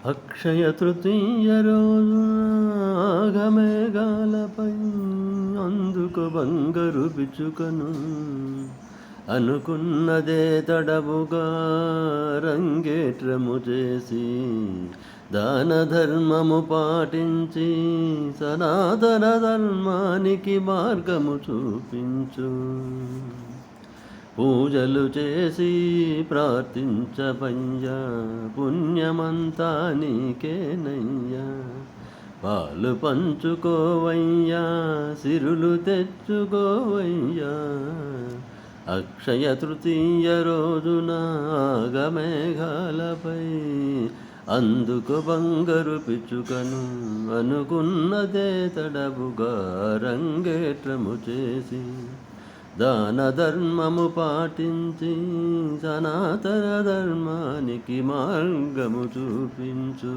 అక్షయ తృతీయ రోజున ఆగమేఘాలపై అందుకు బంగారు పిచ్చుకను అనుకున్నదే తడవుగా రంగేట్రము చేసి దాన ధర్మము పాటించి సనాతన ధర్మానికి మార్గము చూపించు. పూజలు చేసి ప్రార్థించవయ్యా, పుణ్యమంతా నీకేనయ్యా. పాలు పంచుకోవయ్యా, సిరులు తెచ్చుకోవయ్యా. అక్షయ తృతీయ రోజున ఆగమేఘాలపై అందుకు బంగారు పిచ్చుకను అనుకున్నదే తడవుగా రంగేట్రము చేసి దాన ధర్మము పాటించి సనాతన ధర్మానికి మార్గము చూపించు.